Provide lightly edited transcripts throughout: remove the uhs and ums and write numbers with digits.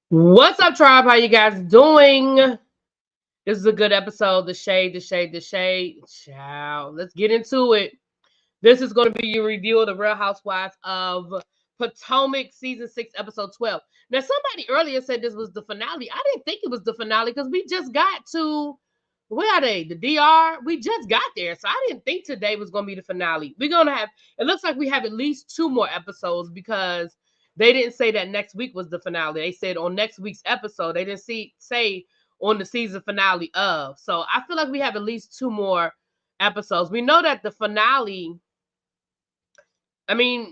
What's up, tribe? How you guys doing? This is a good episode. The shade. Ciao. Let's get into it. This is going to be your review of the Real Housewives of Potomac, season 6, episode 12. Now, somebody earlier said this was the finale. I didn't think it was the finale because we just got to, where are they? The DR? We just got there. So I didn't think today was going to be the finale. We're going to have, it looks like we have at least 2 more episodes because they didn't say that next week was the finale. They said on next week's episode. They didn't say on the season finale of. So I feel like we have at least 2 more episodes. We know that the finale, I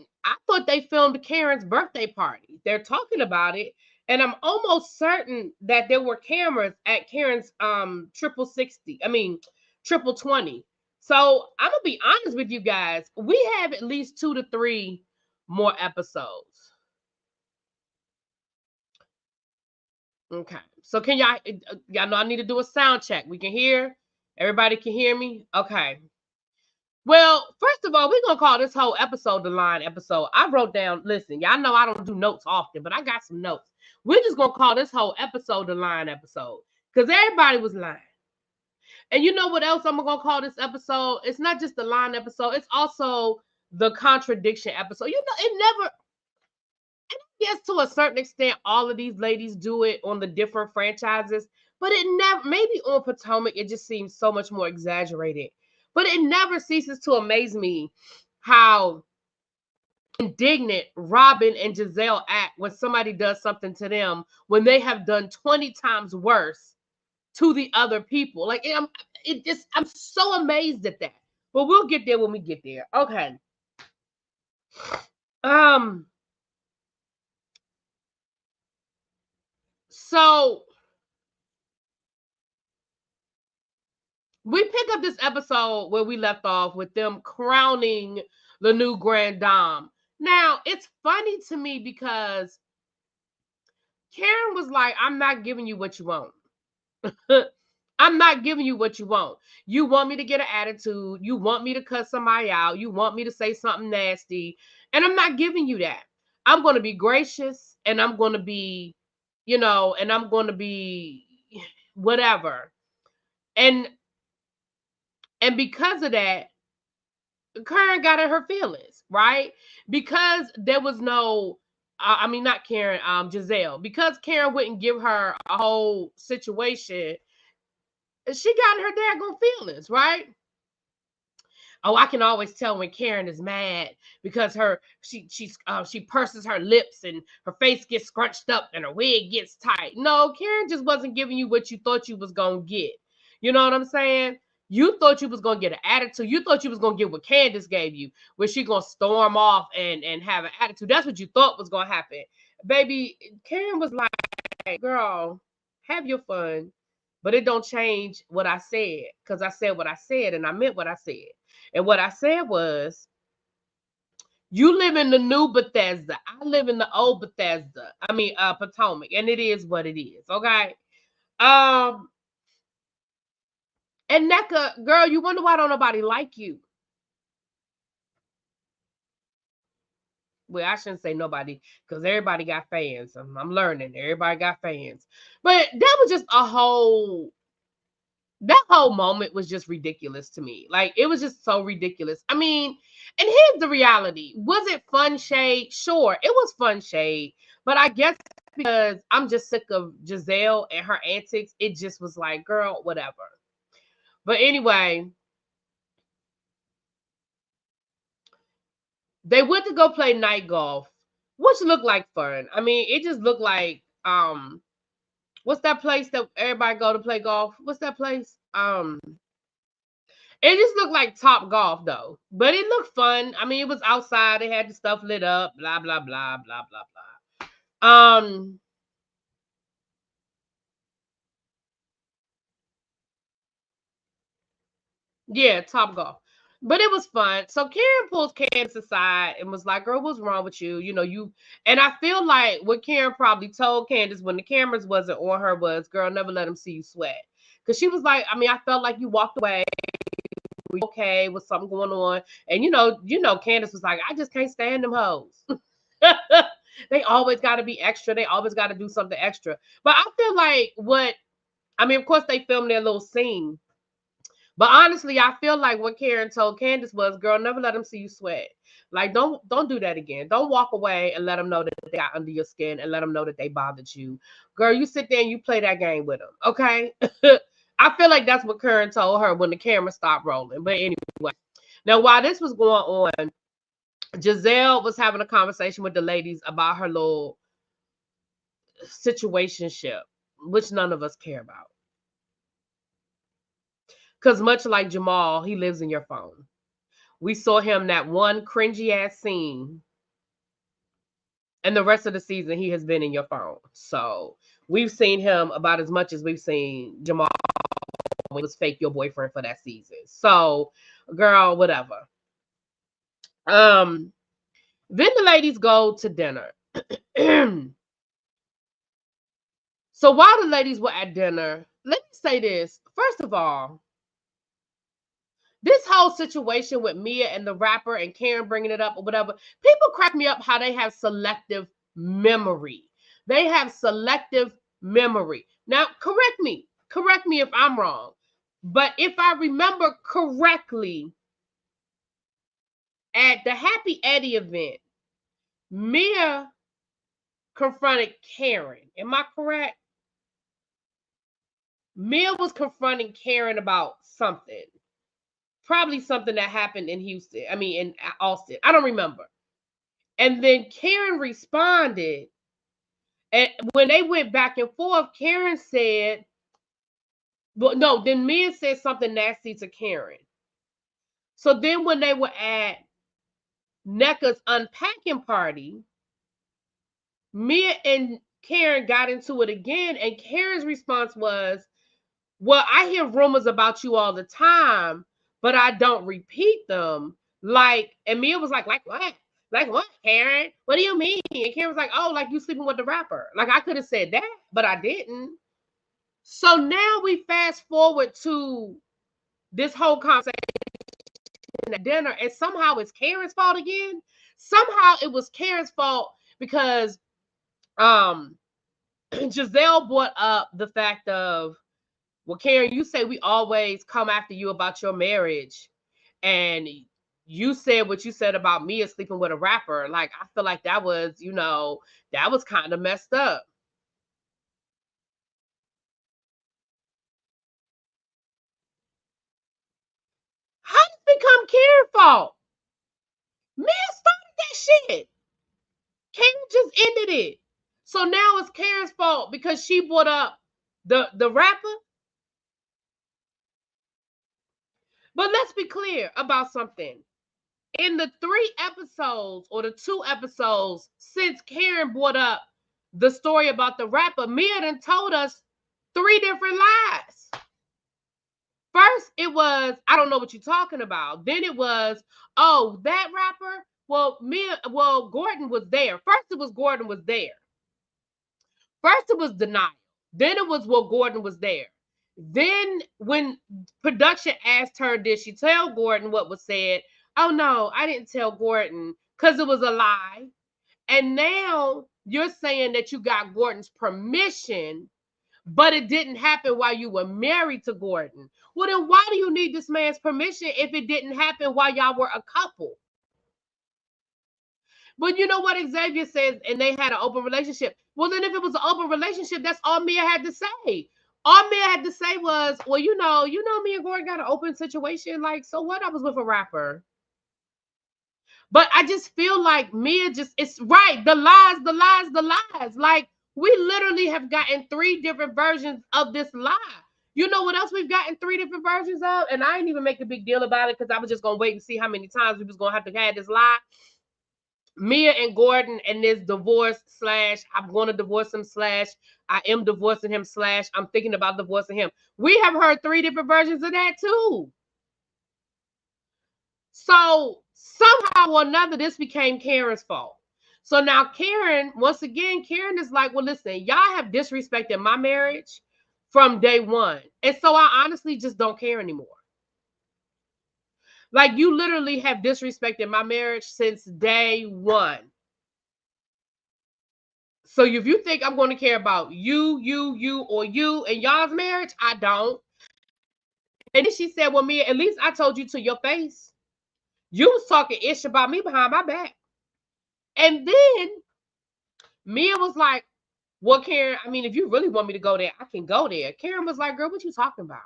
thought they filmed Karen's birthday party. They're talking about it. And I'm almost certain that there were cameras at Karen's triple 60. Triple 20. So I'm gonna be honest with you guys. We have at least 2 to 3 more episodes. Okay. So can y'all know I need to do a sound check. We can hear? Everybody can hear me? Okay. Well, first of all, we're going to call this whole episode the line episode. I wrote down, listen, y'all know I don't do notes often, but I got some notes. We're just going to call this whole episode the line episode because everybody was lying. And you know what else I'm going to call this episode? It's not just the line episode. It's also the contradiction episode. You know, it never, and I guess to a certain extent, all of these ladies do it on the different franchises, but it never, maybe on Potomac, it just seems so much more exaggerated. But it never ceases to amaze me how indignant Robin and Giselle act when somebody does something to them when they have done 20 times worse to the other people. Like I'm so amazed at that. But we'll get there when we get there. Okay. So we pick up this episode where we left off with them crowning the new Grand Dame. Now, it's funny to me because Karen was like, I'm not giving you what you want. I'm not giving you what you want. You want me to get an attitude. You want me to cut somebody out. You want me to say something nasty. And I'm not giving you that. I'm going to be gracious and I'm going to be, and I'm going to be whatever. And because of that, Karen got in her feelings, right? Because there was no, not Karen, Giselle. Because Karen wouldn't give her a whole situation, she got in her daggone feelings, right? Oh, I can always tell when Karen is mad because she purses her lips and her face gets scrunched up and her wig gets tight. No, Karen just wasn't giving you what you thought you was gonna get. You know what I'm saying? You thought you was gonna get an attitude. You thought you was gonna get what Candace gave you, where she gonna storm off and have an attitude. That's what you thought was gonna happen, baby. Karen was like, "Girl, have your fun." But it don't change what I said, because I said what I said and I meant what I said. And what I said was, you live in the new Bethesda. I live in the old Bethesda. Potomac. And it is what it is. Okay. And NECA, girl, you wonder why don't nobody like you. Well, I shouldn't say nobody, because everybody got fans. I'm learning. Everybody got fans. But that was just that whole moment was just ridiculous to me. Like, it was just so ridiculous. And here's the reality. Was it fun shade? Sure, it was fun shade. But I guess because I'm just sick of Giselle and her antics, it just was like, girl, whatever. But anyway, they went to go play night golf, which looked like fun. It just looked like, what's that place that everybody go to play golf? What's that place? It just looked like Top Golf though, but it looked fun. It was outside. They had the stuff lit up. Blah blah blah blah blah blah. Yeah, Top Golf. But it was fun. So Karen pulls Candace aside and was like, "Girl, what's wrong with you? You." And I feel like what Karen probably told Candace when the cameras wasn't on her was, "Girl, never let them see you sweat." Because she was like, I felt like you walked away. Were you okay? Was something going on? And Candace was like, "I just can't stand them hoes." They always got to be extra. They always got to do something extra. But I feel like of course they filmed their little scene. But honestly, I feel like what Karen told Candace was, girl, never let them see you sweat. Like, don't do that again. Don't walk away and let them know that they got under your skin and let them know that they bothered you. Girl, you sit there and you play that game with them, okay? I feel like that's what Karen told her when the camera stopped rolling. But anyway, now while this was going on, Giselle was having a conversation with the ladies about her little situationship, which none of us care about. Because much like Jamal, he lives in your phone. We saw him that one cringy ass scene. And the rest of the season, he has been in your phone. So we've seen him about as much as we've seen Jamal when he was fake your boyfriend for that season. So, girl, whatever. Then the ladies go to dinner. So while the ladies were at dinner, let me say this. First of all, this whole situation with Mia and the rapper and Karen bringing it up or whatever, people crack me up how they have selective memory. They have selective memory. Now, correct me if I'm wrong. But if I remember correctly, at the Happy Eddie event, Mia confronted Karen. Am I correct? Mia was confronting Karen about something. Probably something that happened in in Austin. I don't remember. And then Karen responded. And when they went back and forth, Karen said, well, no, then Mia said something nasty to Karen. So then when they were at NECA's unpacking party, Mia and Karen got into it again. And Karen's response was, well, I hear rumors about you all the time, but I don't repeat them. And Mia was like what? Like what, Karen? What do you mean? And Karen was like, oh, like you sleeping with the rapper. Like I could have said that, but I didn't. So now we fast forward to this whole conversation at dinner, and somehow it's Karen's fault again. Somehow it was Karen's fault because Giselle brought up the fact of, well, Karen, you say we always come after you about your marriage, and you said what you said about Mia sleeping with a rapper. Like, I feel like that was, that was kind of messed up. How did it become Karen's fault? Mia started that shit. Karen just ended it. So now it's Karen's fault because she brought up the rapper. But let's be clear about something. In the 3 episodes or the 2 episodes since Karen brought up the story about the rapper, Mia done told us 3 different lies. First, it was, I don't know what you're talking about. Then it was, oh, that rapper? Well, Gordon was there. First, it was Gordon was there. First, it was denial. Then it was, well, Gordon was there. Then when production asked her, did she tell Gordon what was said? Oh, no, I didn't tell Gordon because it was a lie. And now you're saying that you got Gordon's permission, but it didn't happen while you were married to Gordon. Well, then why do you need this man's permission if it didn't happen while y'all were a couple? But you know what Xavier says, and they had an open relationship. Well, then if it was an open relationship, that's all Mia had to say. All Mia had to say was, well, me and Gordon got an open situation. Like, so what? I was with a rapper. But I just feel like Mia it's right. The lies. Like, we literally have gotten 3 different versions of this lie. You know what else we've gotten 3 different versions of? And I didn't even make a big deal about it because I was just going to wait and see how many times we was going to have this lie. Mia and Gordon and this divorce / I'm going to divorce him / I am divorcing him / I'm thinking about divorcing him. We have heard 3 different versions of that too. So somehow or another, this became Karen's fault. So now Karen, once again, Karen is like, well, listen, y'all have disrespected my marriage from day one. And so I honestly just don't care anymore. Like, you literally have disrespected my marriage since day one. So if you think I'm going to care about you, or you and y'all's marriage, I don't. And then she said, well, Mia, at least I told you to your face. You was talking ish about me behind my back. And then Mia was like, well, Karen, I mean, if you really want me to go there, I can go there. Karen was like, girl, what you talking about?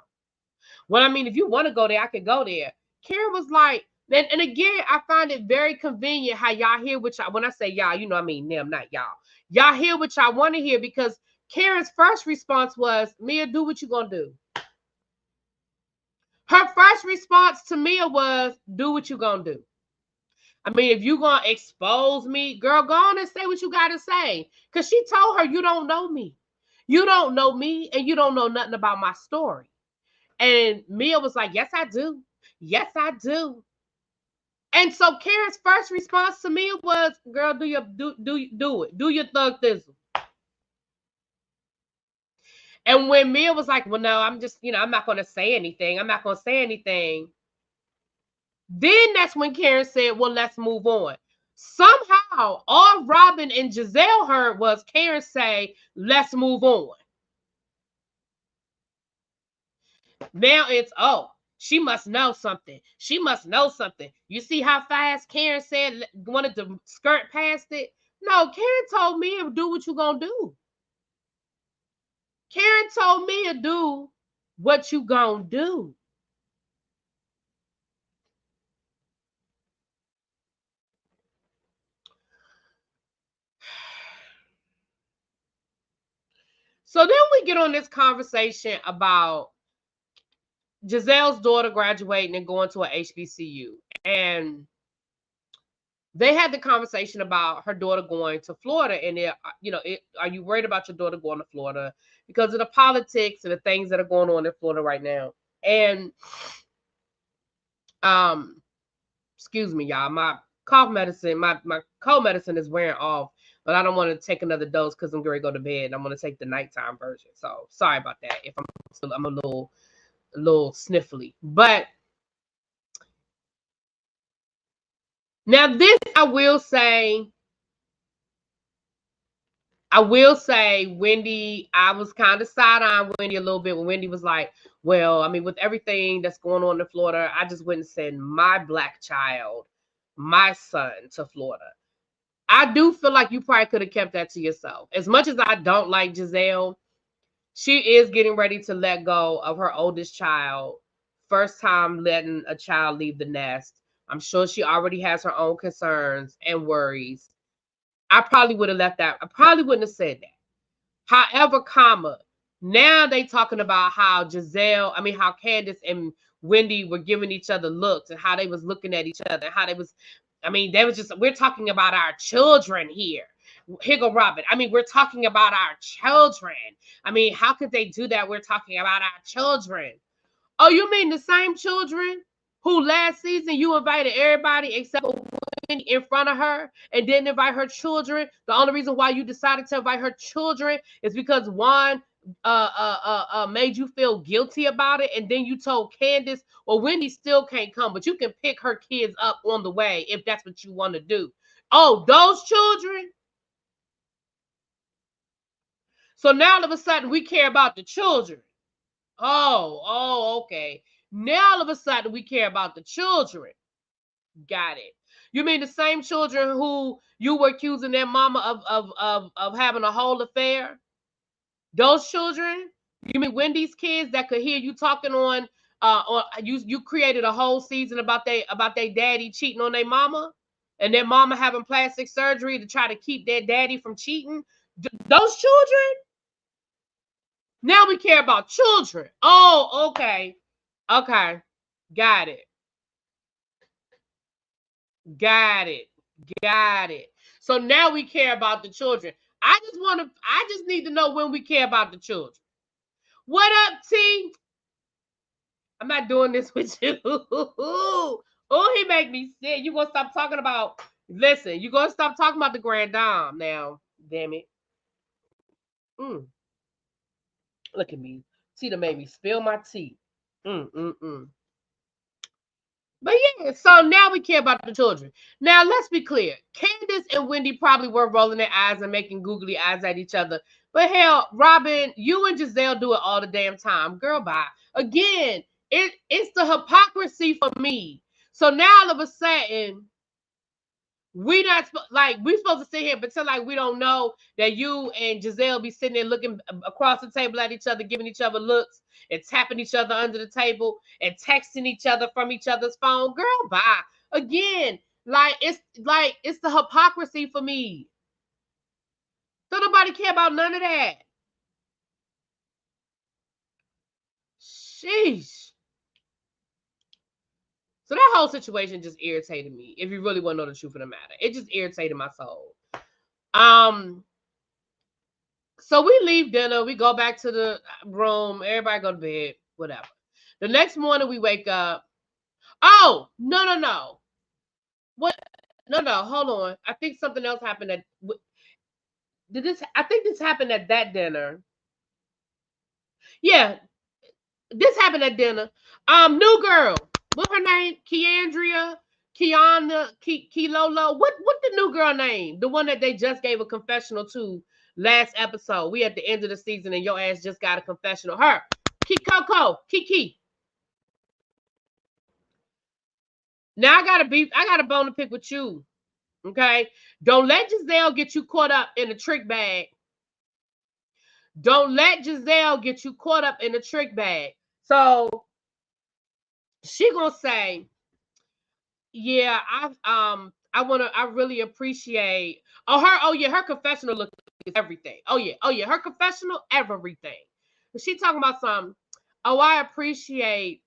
Well, I mean, if you want to go there, I can go there. Karen was like, and again, I find it very convenient how y'all hear what y'all, when I say y'all, I mean them, not y'all. Y'all hear what y'all want to hear, because Karen's first response was, Mia, do what you gonna do. Her first response to Mia was, do what you gonna do. I mean, if you gonna expose me, girl, go on and say what you gotta say. Because she told her, you don't know me. You don't know me, and you don't know nothing about my story. And Mia was like, yes, I do. Yes, I do. And so Karen's first response to Mia was, girl, do it. Do your thug thizzle. And when Mia was like, well, no, I'm just, I'm not going to say anything. I'm not going to say anything. Then that's when Karen said, well, let's move on. Somehow, all Robin and Giselle heard was Karen say, let's move on. Now it's, oh, she must know something. She must know something. You see how fast Karen said, wanted to skirt past it? No, Karen told me to do what you gonna do. Karen told me to do what you gonna do. So then we get on this conversation about Giselle's daughter graduating and going to a HBCU. And they had the conversation about her daughter going to Florida. And, are you worried about your daughter going to Florida because of the politics and the things that are going on in Florida right now? And, excuse me, y'all, my cough medicine, my cold medicine is wearing off, but I don't want to take another dose because I'm going to go to bed. I'm going to take the nighttime version. So sorry about that if I'm a little sniffly. But now this, I will say, Wendy, I was kind of side-eyeing Wendy a little bit when Wendy was like, well, I mean, with everything that's going on in Florida, I just wouldn't send my black child, my son, to Florida. I do feel like you probably could have kept that to yourself. As much as I don't like Giselle, she is getting ready to let go of her oldest child. First time letting a child leave the nest. I'm sure she already has her own concerns and worries. I probably would have left that. I probably wouldn't have said that. However, now they talking about how how Candace and Wendy were giving each other looks and how they was looking at each other, how they was, they was just, we're talking about our children here. Here go Robin. We're talking about our children. How could they do that? We're talking about our children. Oh, you mean the same children who last season you invited everybody except for Wendy in front of her and didn't invite her children? The only reason why you decided to invite her children is because Juan made you feel guilty about it, and then you told Candace, well, Wendy still can't come, but you can pick her kids up on the way if that's what you want to do. Oh, those children? So now all of a sudden we care about the children. Oh, okay. Now all of a sudden we care about the children. Got it. You mean the same children who you were accusing their mama of having a whole affair? Those children? You mean Wendy's kids that could hear you talking on you created a whole season about they daddy cheating on their mama and their mama having plastic surgery to try to keep their daddy from cheating? Those children? Now we care about children. Oh, okay. Okay. Got it. Got it. Got it. So now we care about the children. I just need to know when we care about the children. What up, T? I'm not doing this with you. Oh, he make me sick. You gonna stop talking about, listen, you gonna stop talking about the Grand Dame now. Damn it. Look at me. Tina made me spill my tea. But yeah, so now we care about the children. Now let's be clear. Candace and Wendy probably were rolling their eyes and making googly eyes at each other. But hell, Robin, you and Giselle do it all the damn time. Girl, bye. Again, it's the hypocrisy for me. So now all of a sudden, we not like we supposed to sit here and pretend like we don't know that you and Giselle be sitting there looking across the table at each other, giving each other looks and tapping each other under the table and texting each other from each other's phone. Girl, bye. Again, it's the hypocrisy for me. Don't nobody care about none of that. Sheesh. So that whole situation just irritated me. If you really want to know the truth of the matter, it just irritated my soul. So we leave dinner, we go back to the room, everybody go to bed, whatever. The next morning we wake up. Oh, no. What? No, hold on. I think something else happened I think this happened at that dinner. Yeah, this happened at dinner. New girl. What's her name? Kiana, Kilolo. What the new girl name? The one that they just gave a confessional to last episode. We at the end of the season and your ass just got a confessional. Her. Kiki. Now I got a bone to pick with you. Okay? Don't let Giselle get you caught up in a trick bag. Don't let Giselle get you caught up in a trick bag. So she gonna say, yeah, I really appreciate her confessional look is everything. Oh yeah, her confessional, everything. She talking about some, I appreciate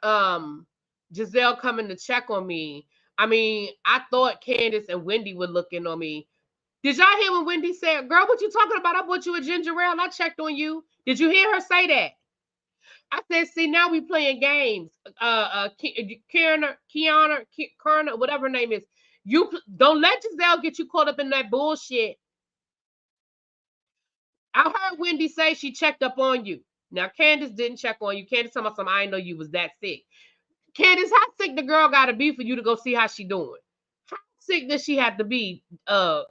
Giselle coming to check on me. I mean, I thought Candace and Wendy would look in on me. Did y'all hear when Wendy said, girl, what you talking about? I bought you a ginger ale and I checked on you. Did you hear her say that? I said, see, now we playing games. Kiana, whatever her name is. You don't let Giselle get you caught up in that bullshit. I heard Wendy say she checked up on you. Now, Candace didn't check on you. Candace told me something, I didn't know you was that sick. Candace, how sick the girl got to be for you to go see how she doing? How sick does she have to be,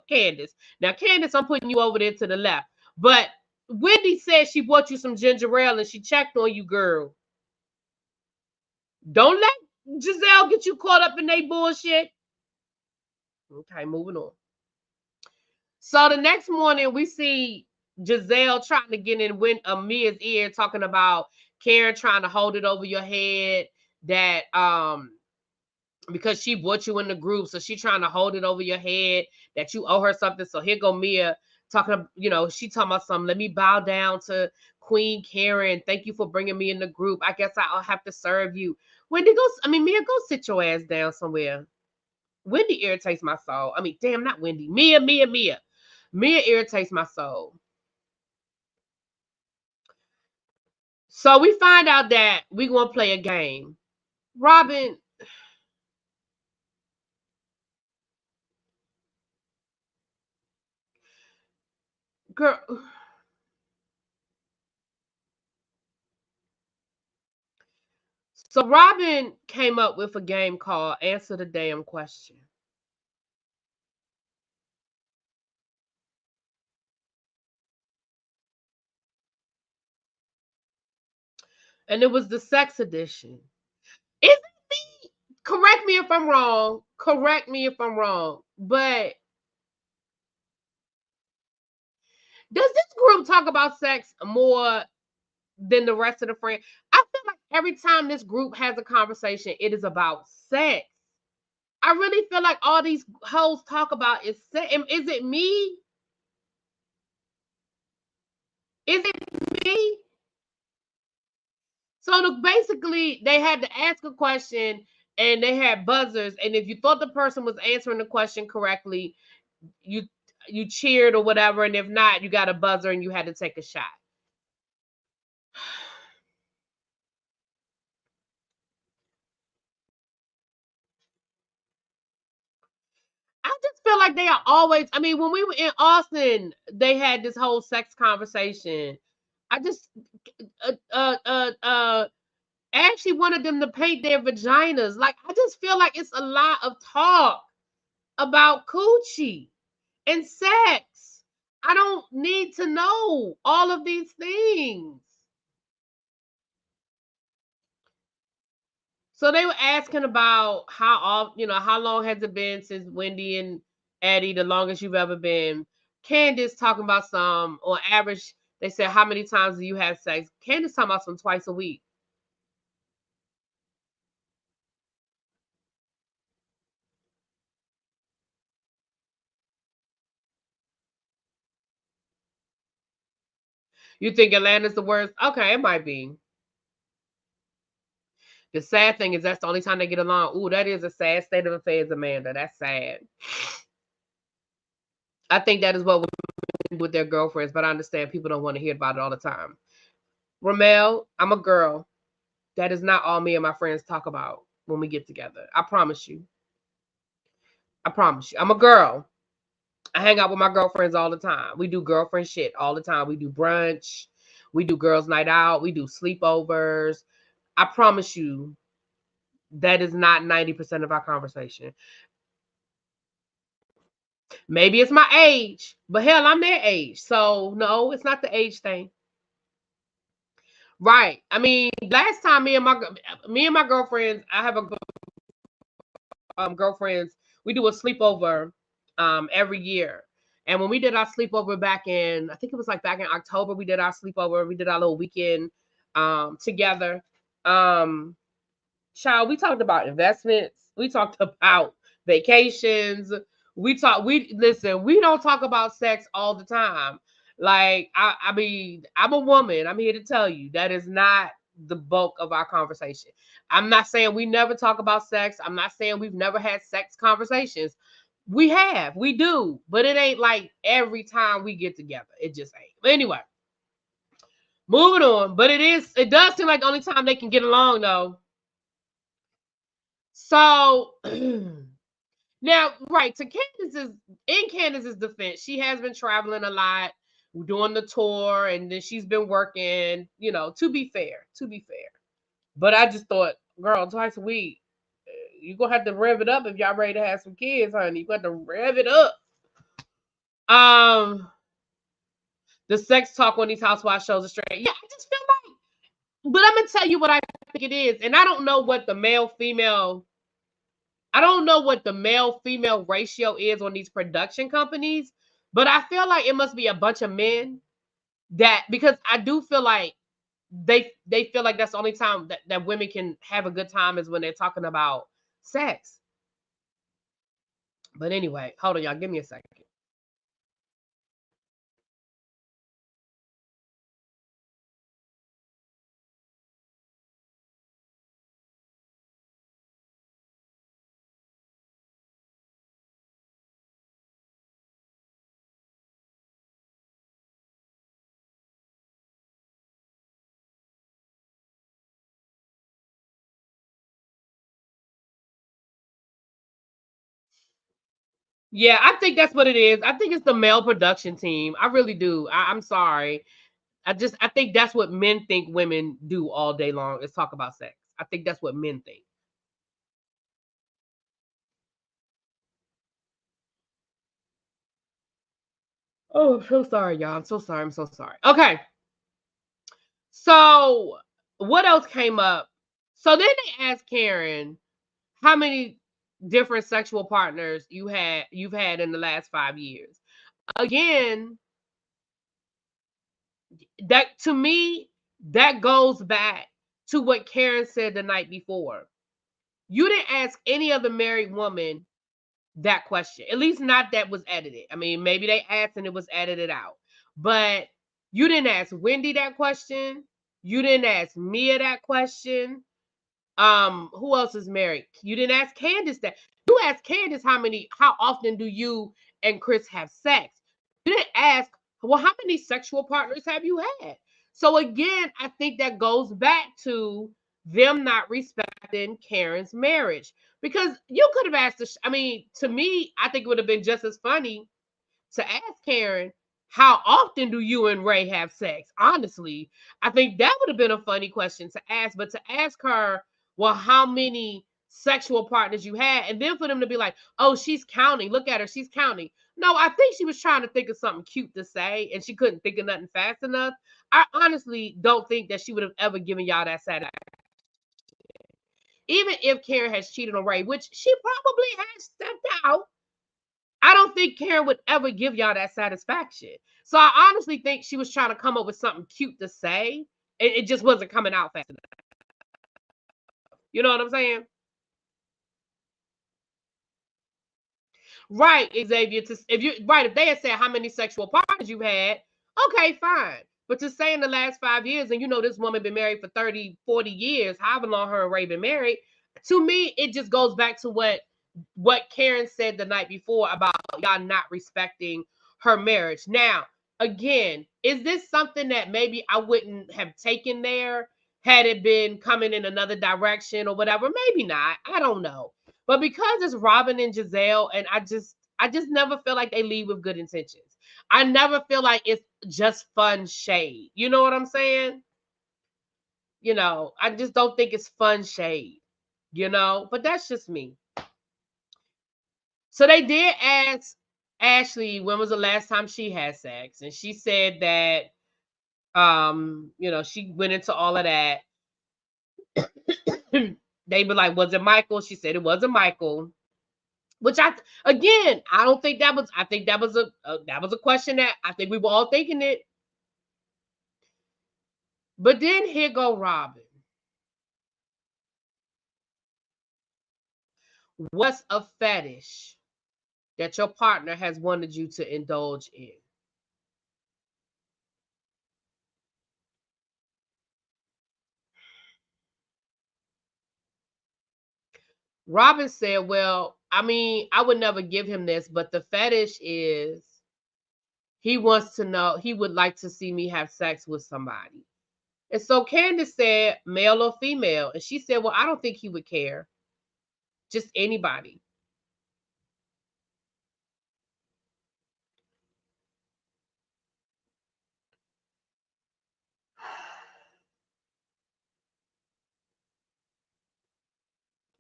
Candace? Now, Candace, I'm putting you over there to the left. But Wendy said she bought you some ginger ale and she checked on you, girl. Don't let Giselle get you caught up in their bullshit. Okay, moving on. So the next morning, we see Giselle trying to get in Mia's ear, talking about Karen trying to hold it over your head, that because she brought you in the group, so she trying to hold it over your head, that you owe her something. So here go Mia talking, she talking about something. Let me bow down to Queen Karen. Thank you for bringing me in the group. I guess I'll have to serve you. Mia, go sit your ass down somewhere. Wendy irritates my soul. I mean, damn, not Wendy. Mia. Mia irritates my soul. So we find out that we gonna play a game. Robin, girl. So Robin came up with a game called Answer the Damn Question. And it was the sex edition. Is it me? Correct me if I'm wrong. But does this group talk about sex more than the rest of the friends? I feel like every time this group has a conversation, it is about sex. I really feel like all these hoes talk about is sex. Is it me? Is it me? So basically, they had to ask a question and they had buzzers. And if you thought the person was answering the question correctly, you cheered or whatever. And if not, you got a buzzer and you had to take a shot. I just feel like they are always. I mean, when we were in Austin, they had this whole sex conversation. I just Ashley actually wanted them to paint their vaginas. Like, I just feel like it's a lot of talk about coochie and sex. I don't need to know all of these things. So they were asking about how long has it been since Wendy and Eddie, the longest you've ever been. Candace talking about some, on average, they said, how many times do you have sex? Candace talking about some twice a week. You think Atlanta's the worst? Okay, it might be. The sad thing is that's the only time they get along. Ooh, that is a sad state of affairs, Amanda. That's sad. I think that is what women do with their girlfriends, but I understand people don't want to hear about it all the time. Ramel, I'm a girl. That is not all me and my friends talk about when we get together. I promise you. I promise you. I'm a girl. I hang out with my girlfriends all the time. We do girlfriend shit all the time. We do brunch. We do girls' night out. We do sleepovers. I promise you, that is not 90% of our conversation. Maybe it's my age, but hell, I'm their age. So no, it's not the age thing. Right. I mean, last time me and my girlfriends, I have girlfriends, we do a sleepover every year. And when we did our sleepover back in, I think it was like back in October, we did our sleepover. We did our little weekend together. Child, we talked about investments. We talked about vacations. We don't talk about sex all the time. Like, I mean, I'm a woman. I'm here to tell you that is not the bulk of our conversation. I'm not saying we never talk about sex. I'm not saying we've never had sex conversations. We do, but it ain't like every time we get together. It just ain't. But anyway, moving on. But it does seem like the only time they can get along though. So now, right, in Candace's defense, she has been traveling a lot, doing the tour, and then she's been working, to be fair, But I just thought, girl, twice a week, you're gonna have to rev it up if y'all ready to have some kids, honey. You got to rev it up. Um, the sex talk on these housewife shows are straight. Yeah, I just feel like, but I'm gonna tell you what I think it is, and I don't know what the male female ratio is on these production companies, but I feel like it must be a bunch of men because I do feel like they feel like that's the only time that women can have a good time is when they're talking about sex. But anyway, hold on, y'all. Give me a second. Yeah, I think that's what it is. I think it's the male production team. I really do. I'm sorry. I think that's what men think women do all day long is talk about sex. I think that's what men think. Oh, I'm so sorry, y'all. I'm so sorry. I'm so sorry. Okay. So what else came up? So then they asked Karen how many different sexual partners you've had in the last 5 years. Again, that to me, that goes back to what Karen said the night before. You didn't ask any other married woman that question. At least not that was edited. I mean, maybe they asked and it was edited out. But you didn't ask Wendy that question. You didn't ask Mia that question. Who else is married? You didn't ask Candace that. You asked Candace how often do you and Chris have sex? You didn't ask, well, how many sexual partners have you had? So again, I think that goes back to them not respecting Karen's marriage. Because you could have asked I mean, to me, I think it would have been just as funny to ask Karen, how often do you and Ray have sex? Honestly, I think that would have been a funny question to ask, but to ask her, well, how many sexual partners you had, and then for them to be like, oh, she's counting. Look at her, she's counting. No, I think she was trying to think of something cute to say, and she couldn't think of nothing fast enough. I honestly don't think that she would have ever given y'all that satisfaction. Even if Karen has cheated on Ray, which she probably has stepped out, I don't think Karen would ever give y'all that satisfaction. So I honestly think she was trying to come up with something cute to say. It just wasn't coming out fast enough. You know what I'm saying? Right, Xavier. If they had said how many sexual partners you had, okay, fine. But to say in the last 5 years, and this woman been married for 30, 40 years, however long her and Ray been married, to me, it just goes back to what Karen said the night before about y'all not respecting her marriage. Now, again, is this something that maybe I wouldn't have taken there had it been coming in another direction or whatever? Maybe not. I don't know. But because it's Robin and Giselle, and I just never feel like they leave with good intentions. I never feel like it's just fun shade. You know what I'm saying? I just don't think it's fun shade, but that's just me. So they did ask Ashley when was the last time she had sex, and she said that she went into all of that. They were like, was it Michael? She said it wasn't Michael. Which I don't think that was. I think that was a question that I think we were all thinking it. But then here go Robin. What's a fetish that your partner has wanted you to indulge in? Robin said, well, I mean, I would never give him this, but the fetish is he wants to know, he would like to see me have sex with somebody. And so Candace said, male or female? And she said, well, I don't think he would care. Just anybody.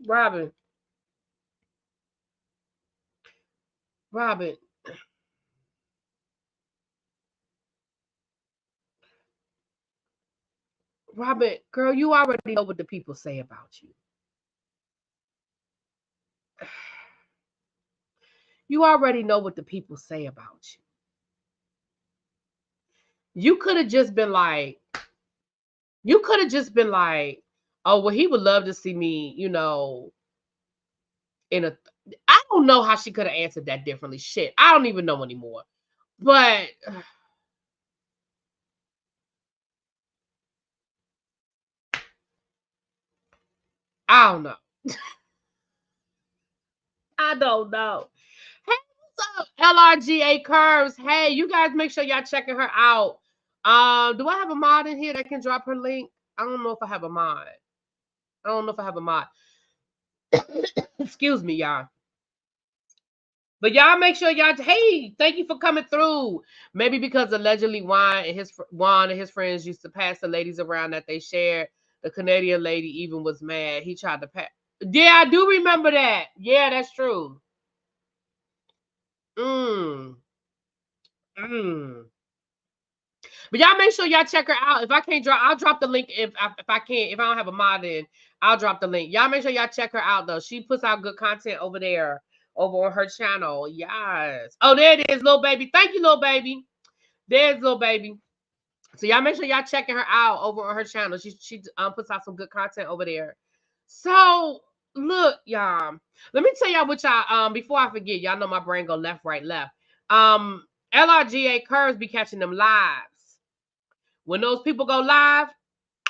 Robin. Robin. Robin, girl, you already know what the people say about you. You already know what the people say about you. You could have just been like, oh, well, he would love to see me, in a. I don't know how she could have answered that differently. Shit, I don't even know anymore. But I don't know. I don't know. Hey, what's up, LRGA Curves? Hey, you guys make sure y'all checking her out. Do I have a mod in here that can drop her link? I don't know if I have a mod. Excuse me, y'all. But y'all make sure y'all, hey, thank you for coming through. Maybe because allegedly Juan and his friends used to pass the ladies around that they shared. The Canadian lady even was mad. He tried to pass. Yeah, I do remember that. Yeah, that's true. Mm. Mm. But y'all make sure y'all check her out. If I can't drop, I'll drop the link. If I can't, if I don't have a mod in, I'll drop the link. Y'all make sure y'all check her out though. She puts out good content over there, over on her channel. Yes. Oh, there it is, little baby. Thank you, little baby. There's little baby. So y'all make sure y'all checking her out over on her channel. She puts out some good content over there. So look, y'all. Let me tell y'all what y'all before I forget, y'all know my brain go left, right, left. LRGA Curves be catching them lives. When those people go live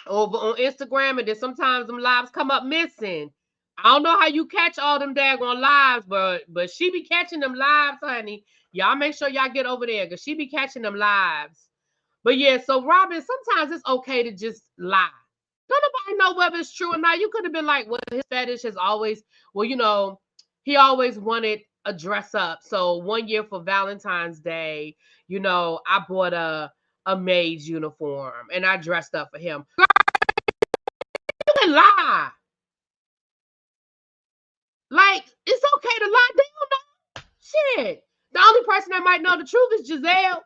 over on Instagram, and then sometimes them lives come up missing. I don't know how you catch all them daggone lives, but she be catching them lives, honey. Y'all make sure y'all get over there because she be catching them lives. But yeah, so Robin, sometimes it's okay to just lie. Don't nobody know whether it's true or not. You could have been like, well, his fetish has always, well, he always wanted a dress up. So one year for Valentine's Day, you know, I bought a maid's uniform and I dressed up for him. Girl, you can lie. Like, it's okay to lie. They don't know shit. The only person that might know the truth is Giselle.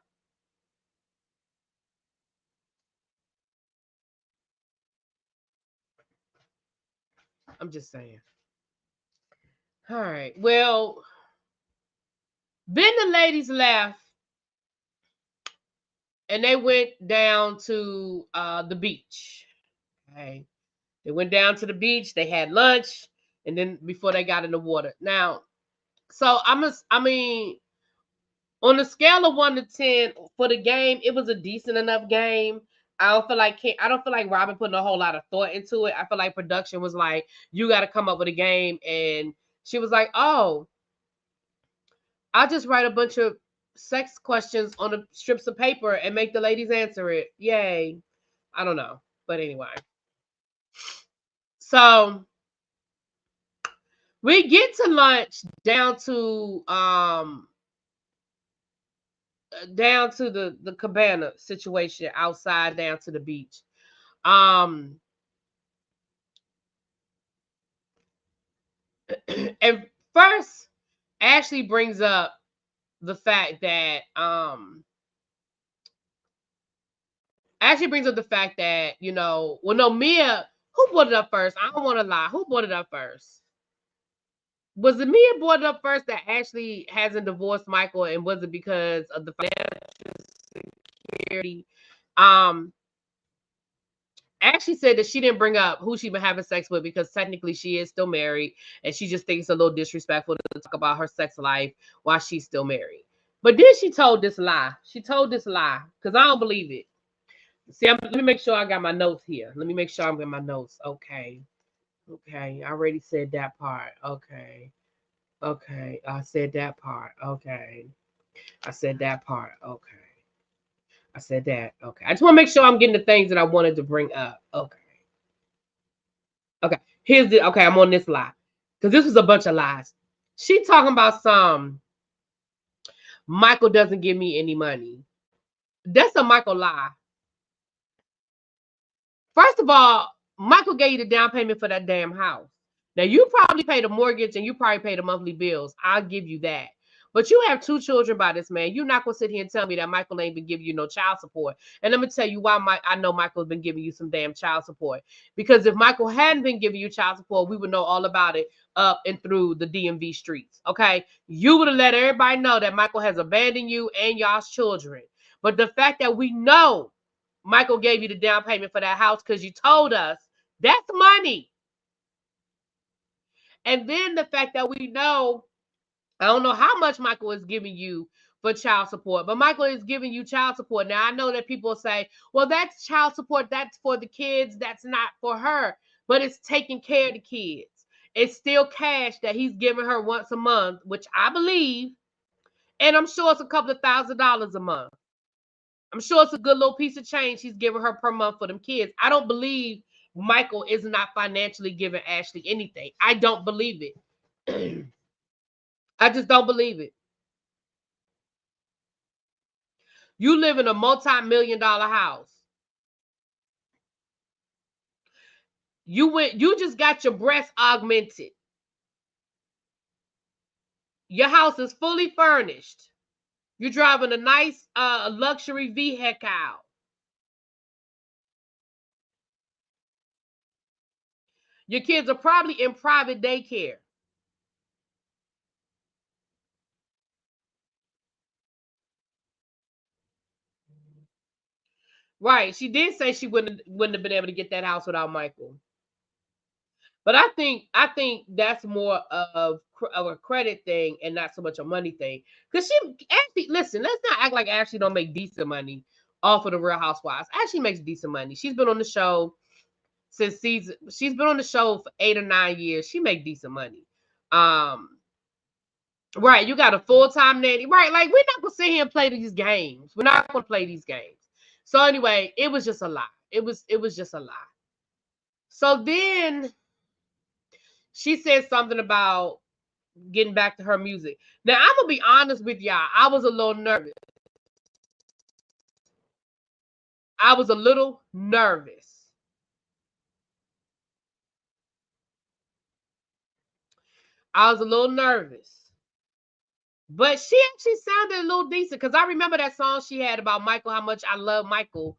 I'm just saying. All right. Well, then the ladies left and they went down to the beach. Okay. They went down to the beach, they had lunch, and then before they got in the water. Now, so I mean, on a scale of 1 to 10 for the game, it was a decent enough game. I don't feel like Robin putting a whole lot of thought into it. I feel like production was like, you got to come up with a game, and she was like, oh, I'll just write a bunch of sex questions on the strips of paper and make the ladies answer it. Yay. I don't know. But anyway. So we get to lunch down to the cabana situation outside down to the beach. And first Ashley brings up the fact that you know, well, no, Mia, who brought it up first? I don't want to lie. Who brought it up first? Was it Mia brought it up first that Ashley hasn't divorced Michael, and was it because of the financial security? Ashley said that she didn't bring up who she been having sex with because technically she is still married, and she just thinks it's a little disrespectful to talk about her sex life while she's still married. But then she told this lie. She told this lie because I don't believe it. See, let me make sure I got my notes here. Let me make sure I'm getting my notes. Okay. I already said that part. Okay. I said that part. Okay. I said that part. Okay. I said that. Okay. I just want to make sure I'm getting the things that I wanted to bring up. Okay. Okay. I'm on this lie. Because this was a bunch of lies. She talking about Michael doesn't give me any money. That's a Michael lie. First of all, Michael gave you the down payment for that damn house. Now, you probably pay the mortgage and you probably pay the monthly bills. I'll give you that. But you have 2 children by this man. You're not going to sit here and tell me that Michael ain't been giving you no child support. And let me tell you why I know Michael's been giving you some damn child support. Because if Michael hadn't been giving you child support, we would know all about it up and through the DMV streets. Okay? You would have let everybody know that Michael has abandoned you and y'all's children. But the fact that we know Michael gave you the down payment for that house because you told us, that's money. And then the fact that we know, I don't know how much Michael is giving you for child support, but Michael is giving you child support. Now, I know that people say, well, that's child support. That's for the kids. That's not for her, but it's taking care of the kids. It's still cash that he's giving her once a month, which I believe. And I'm sure it's a couple of $1,000s a month. I'm sure it's a good little piece of change he's giving her per month for them kids. I don't believe Michael is not financially giving Ashley anything. I don't believe it. I just don't believe it. You live in a multi-million-dollar house. You just got your breasts augmented. Your house is fully furnished. You're driving a nice luxury vehicle. Your kids are probably in private daycare. Right. She did say she wouldn't have been able to get that house without Michael. But I think that's more of a credit thing and not so much a money thing. Because she actually, listen, let's not act like Ashley don't make decent money off of the Real Housewives. Ashley makes decent money. She's been on the show since season. She's been on the show for 8 or 9 years. She make decent money. Right. You got a full-time nanny. Right. Like, we're not gonna sit here and play these games. We're not gonna play these games. So anyway, it was just a lie. It was just a lie. So then she said something about getting back to her music. Now, I'm going to be honest with y'all. I was a little nervous. I was a little nervous. But she actually sounded a little decent, because I remember that song she had about Michael, how much I love Michael.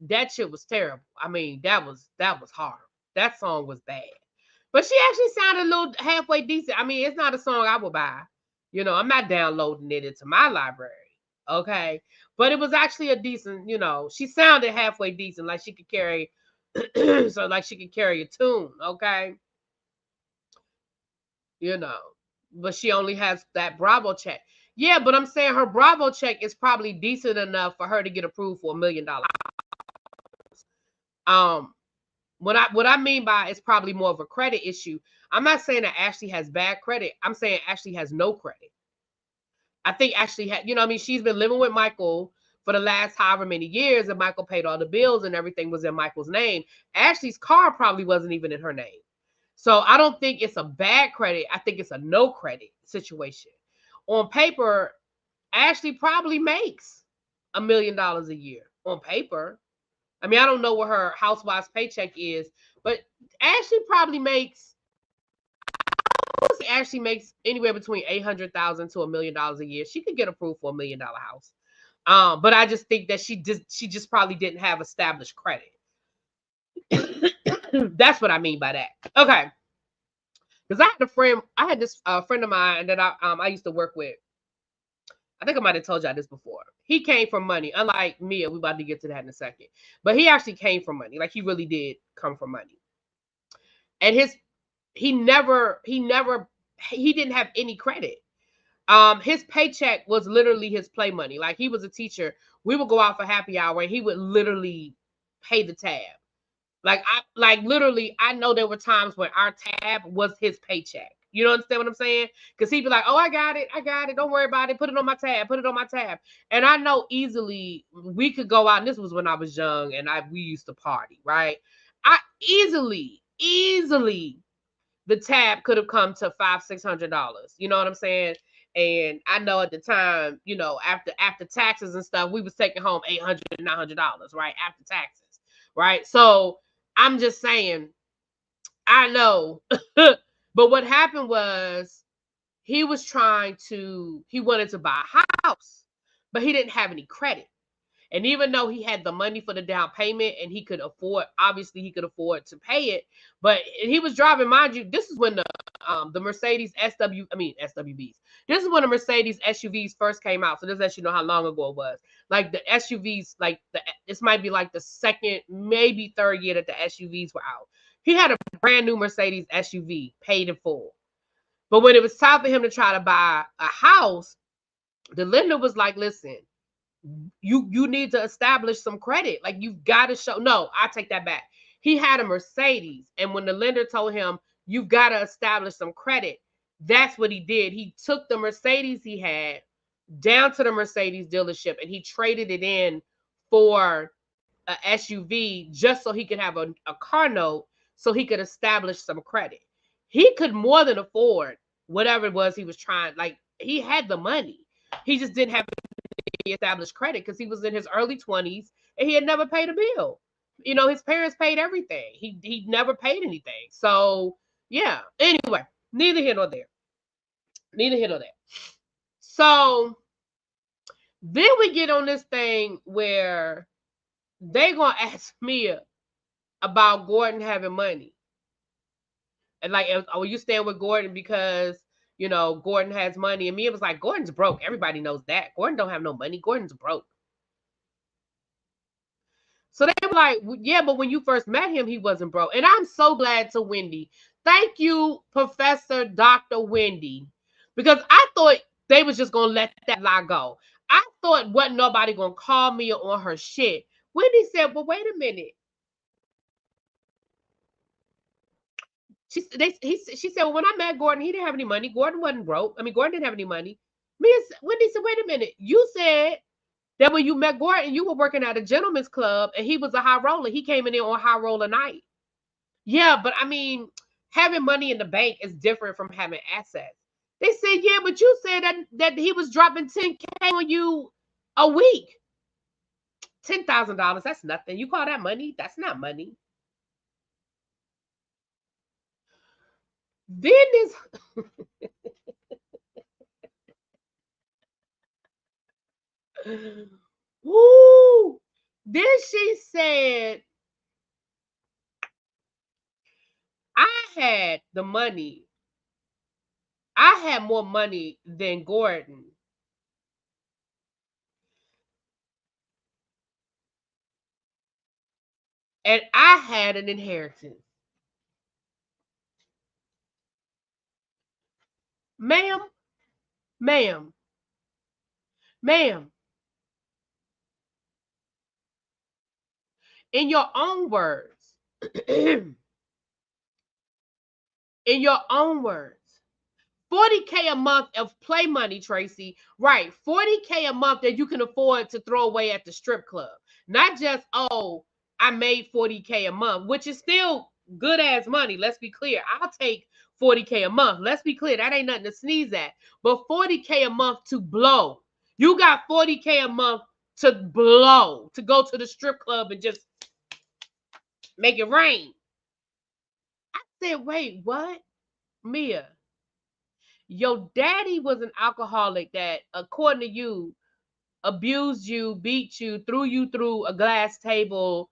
That shit was terrible. I mean, that was hard. That song was bad. But she actually sounded a little halfway decent. I mean, it's not a song I would buy. You know, I'm not downloading it into my library. Okay. But it was actually a decent, you know, she sounded halfway decent, like she could carry so like she could carry a tune, okay? You know. But she only has that Bravo check. Yeah, but I'm saying her Bravo check is probably decent enough for her to get approved for $1 million. What I mean by it's probably more of a credit issue. I'm not saying that Ashley has bad credit. I'm saying Ashley has no credit. I think Ashley had, you know, I mean, she's been living with Michael for the last however many years, and Michael paid all the bills and everything was in Michael's name. Ashley's car probably wasn't even in her name. So I don't think it's a bad credit. I think it's a no credit situation. On paper, Ashley probably makes $1 million a year on paper. I mean, I don't know what her Housewives paycheck is, but Ashley probably makes anywhere between $800,000 to $1 million a year. She could get approved for $1 million house. But I just think that she just probably didn't have established credit. That's what I mean by that. Okay. Because I had this friend of mine that I used to work with. I think I might have told y'all this before. He came from money. Unlike Mia, we're about to get to that in a second. But he actually came from money. Like, he really did come from money. And he didn't have any credit. His paycheck was literally his play money. Like, he was a teacher. We would go out for happy hour and he would literally pay the tab. Literally, I know there were times when our tab was his paycheck. You know, understand what I'm saying? Because he'd be like, oh, I got it. Don't worry about it. Put it on my tab. And I know easily we could go out, and this was when I was young and we used to party, right? I easily, the tab could have come to $500-$600. You know what I'm saying? And I know at the time, you know, after taxes and stuff, we was taking home $800-$900, right? After taxes, right? So I'm just saying, I know. But what happened was he wanted to buy a house, but he didn't have any credit. And even though he had the money for the down payment and he could afford to pay it, but he was driving, mind you, this is when the Mercedes SWBs. This is when the Mercedes SUVs first came out. So this lets you know how long ago it was. Like, the SUVs, this might be like the second, maybe third year that the SUVs were out. He had a brand new Mercedes SUV paid in full. But when it was time for him to try to buy a house, the lender was like, listen, you need to establish some credit. Like, you've got to show. No, I take that back. He had a Mercedes, and when the lender told him you've got to establish some credit, that's what he did. He took the Mercedes he had down to the Mercedes dealership and he traded it in for a SUV just so he could have a car note so he could establish some credit. He could more than afford whatever it was he was trying. Like, he had the money. He just didn't have established credit because he was in his early 20s and he had never paid a bill. You know, his parents paid everything. He never paid anything. So, yeah. Anyway, neither here nor there. So, then we get on this thing where they gonna ask Mia about Gordon having money. And like, are you staying with Gordon because, you know, Gordon has money? And Mia was like, Gordon's broke. Everybody knows that. Gordon don't have no money. Gordon's broke. So they were like, yeah, but when you first met him, he wasn't broke. And I'm so glad to Wendy. Thank you, Professor Dr. Wendy. Because I thought they was just going to let that lie go. I thought wasn't nobody going to call Mia on her shit. Wendy said, well, wait a minute. She said, well, when I met Gordon, he didn't have any money. Gordon wasn't broke. I mean, Gordon didn't have any money. Wendy said, wait a minute. You said that when you met Gordon, you were working at a gentleman's club and he was a high roller. He came in there on high roller night. Yeah, but I mean, having money in the bank is different from having assets. They said, yeah, but you said that he was dropping 10K on you a week. $10,000, that's nothing. You call that money? That's not money. Then this woo. Then she said, I had the money. I had more money than Gordon. And I had an inheritance. Ma'am, ma'am, ma'am, in your own words, in your own words, 40K a month of play money, Tracy. Right. 40K a month that you can afford to throw away at the strip club. Not just, oh, I made 40K a month, which is still good ass money. Let's be clear. I'll take 40K a month. Let's be clear. That ain't nothing to sneeze at. But 40K a month to blow. You got 40K a month to blow, to go to the strip club and just make it rain. I said, wait, what? Mia, your daddy was an alcoholic that, according to you, abused you, beat you, threw you through a glass table.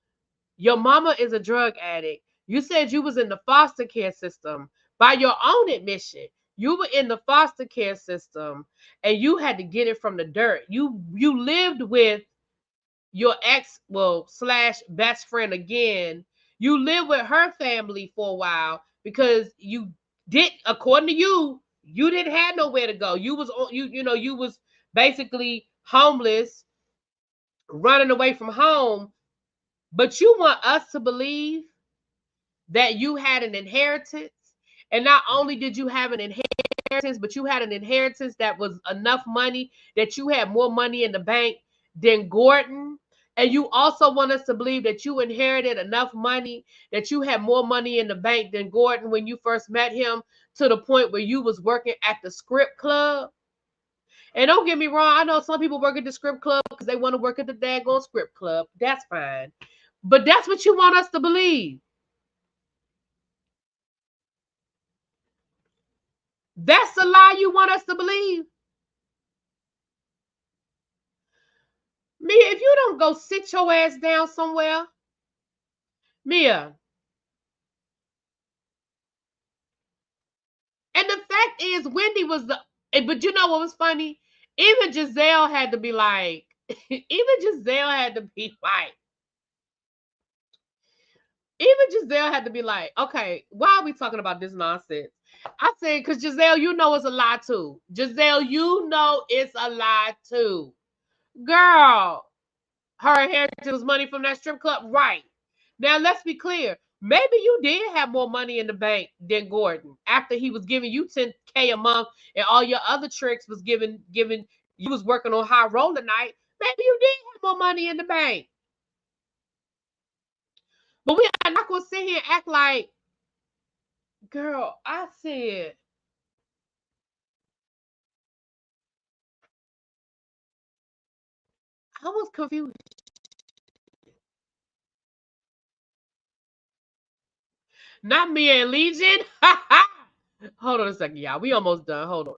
Your mama is a drug addict. You said you was in the foster care system. By your own admission, you were in the foster care system and you had to get it from the dirt. You lived with your ex, well, slash best friend again. You lived with her family for a while because you did, according to you, you didn't have nowhere to go. You was you was basically homeless, running away from home. But you want us to believe that you had an inheritance, and not only did you have an inheritance, but you had an inheritance that was enough money that you had more money in the bank than Gordon. And you also want us to believe that you inherited enough money, that you had more money in the bank than Gordon when you first met him, to the point where you was working at the script club. And don't get me wrong, I know some people work at the script club because they want to work at the daggone script club. That's fine. But that's what you want us to believe. That's the lie you want us to believe. Mia, if you don't go sit your ass down somewhere, Mia. And the fact is, Wendy was the, but you know what was funny? Even Giselle had to be like, okay, why are we talking about this nonsense? I said, because Giselle, you know it's a lie too. Giselle, you know it's a lie too. Girl, her inheritance was money from that strip club. Right. Now, let's be clear. Maybe you did have more money in the bank than Gordon after he was giving you 10K a month and all your other tricks was giving you was working on high roller night. Maybe you did have more money in the bank. But we are not going to sit here and act like, girl, I said, I was confused. Not me and Legion. Hold on a second, y'all. We almost done. Hold on.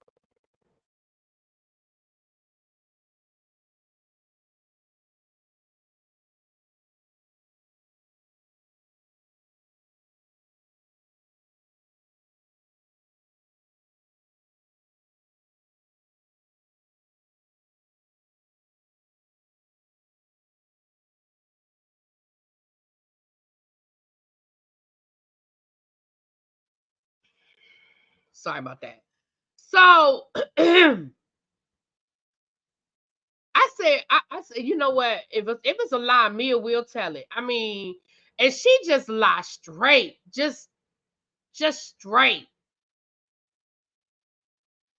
Sorry about that. So I said, you know what? If it's a lie, Mia will tell it. I mean, and she just lie straight, just straight,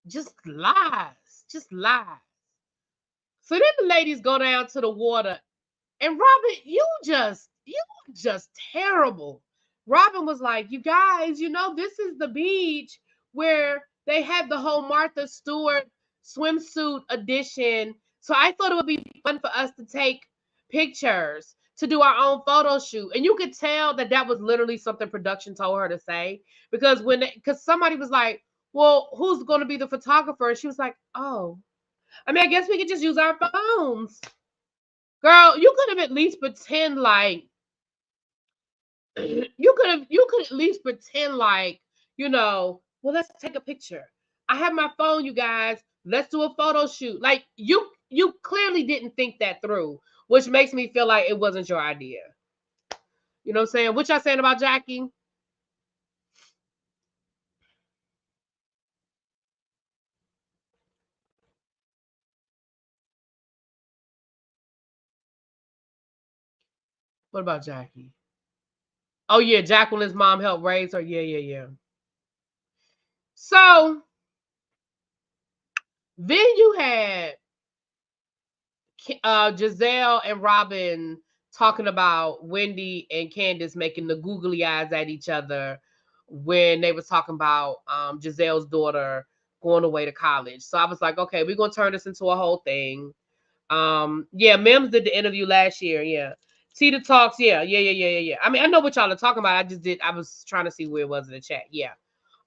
just lies. So then the ladies go down to the water, and Robert, you just terrible. Robin was like, you guys, this is the beach where they had the whole Martha Stewart swimsuit edition. So I thought it would be fun for us to take pictures, to do our own photo shoot. And you could tell that was literally something production told her to say, because because somebody was like, well, who's going to be the photographer? And she was like, oh, I mean, I guess we could just use our phones. Girl, you could have at least pretend like you could at least pretend like, well, let's take a picture. I have my phone, you guys. Let's do a photo shoot. Like you clearly didn't think that through, which makes me feel like it wasn't your idea. You know what I'm saying? What y'all saying about Jackie? What about Jackie? Oh yeah, Jacqueline's mom helped raise her. Yeah. So then you had Giselle and Robin talking about Wendy and Candace making the googly eyes at each other when they were talking about Giselle's daughter going away to college. So I was like, okay, we're gonna turn this into a whole thing. Yeah, Mims did the interview last year. Yeah. Tita talks. Yeah. I mean, I know what y'all are talking about. I was trying to see where it was in the chat. Yeah.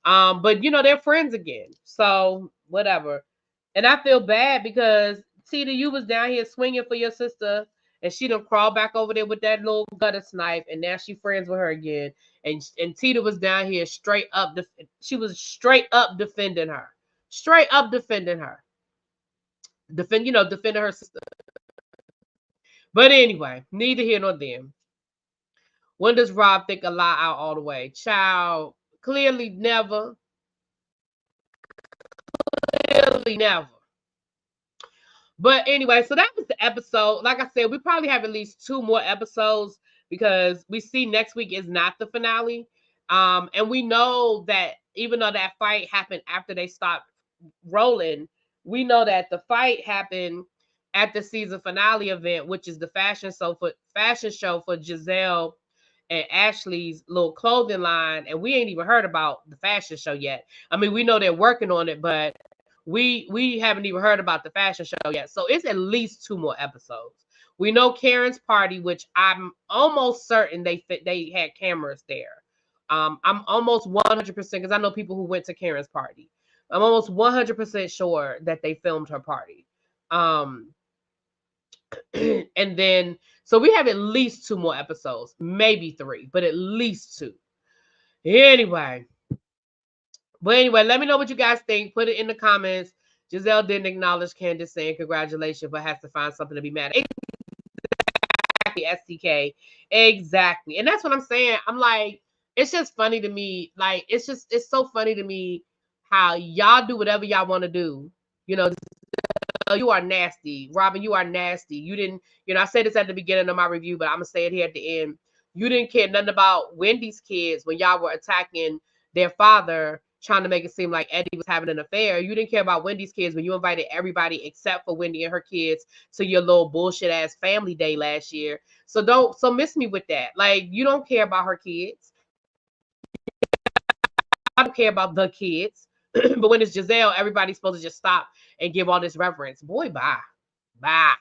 But they're friends again. So whatever. And I feel bad because Tita, you was down here swinging for your sister, and she done crawl back over there with that little gutter snipe, and now she friends with her again. And Tita was down here straight up. She was straight up defending her, straight up defending her, defending her sister. But anyway, neither here nor there. When does Rob think a lie out all the way? Child, clearly never. Clearly never. But anyway, so that was the episode. Like I said, we probably have at least 2 more episodes because we see next week is not the finale. And we know that even though that fight happened after they stopped rolling, we know that the fight happened at the season finale event, which is the fashion show for Giselle and Ashley's little clothing line. And we ain't even heard about the fashion show yet. I mean, we know they're working on it, but we haven't even heard about the fashion show yet. So it's at least 2 more episodes. We know Karen's party, which I'm almost certain they had cameras there. I'm almost 100% because I know people who went to Karen's party. I'm almost 100% sure that they filmed her party. And then so we have at least 2 more episodes, maybe 3, but at least 2. Anyway, let me know what you guys think. Put it in the comments. Giselle didn't acknowledge Candace saying congratulations, but has to find something to be mad at. Exactly, STK. Exactly. And that's what I'm saying. I'm like, it's just funny to me. Like, it's so funny to me how y'all do whatever y'all want to do. You are nasty. Robin, you are nasty. You didn't, I said this at the beginning of my review, but I'm going to say it here at the end. You didn't care nothing about Wendy's kids when y'all were attacking their father, trying to make it seem like Eddie was having an affair. You didn't care about Wendy's kids when you invited everybody except for Wendy and her kids to your little bullshit ass family day last year. So miss me with that. Like, you don't care about her kids. I don't care about the kids. But when it's Giselle, everybody's supposed to just stop and give all this reverence. Boy, bye. Bye.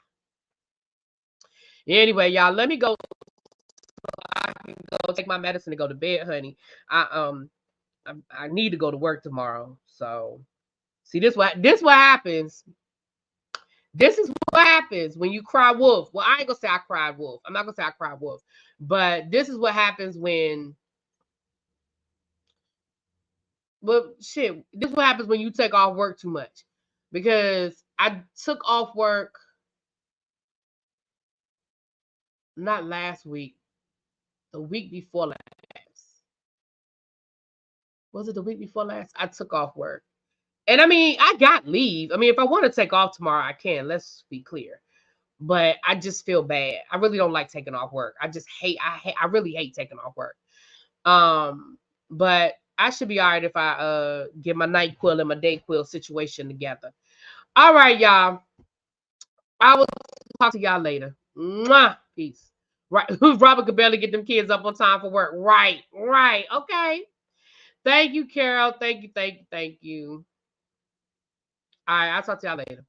Anyway, y'all, let me go. I can go take my medicine and go to bed, honey. I need to go to work tomorrow. So see, this what happens. This is what happens when you cry wolf. Well, I ain't gonna say I cried wolf. I'm not gonna say I cried wolf. But this is what happens when this is what happens when you take off work too much. Because I took off work not last week, the week before last. Was it the week before last? I took off work. And I mean, I got leave. I mean, if I want to take off tomorrow, I can. Let's be clear. But I just feel bad. I really don't like taking off work. I really hate taking off work. But I should be all right if I get my night quill and my day quill situation together. All right, y'all. I will talk to y'all later. Mwah. Peace. Right. Robert could barely get them kids up on time for work. Right. Okay. Thank you, Carol. Thank you. All right. I'll talk to y'all later.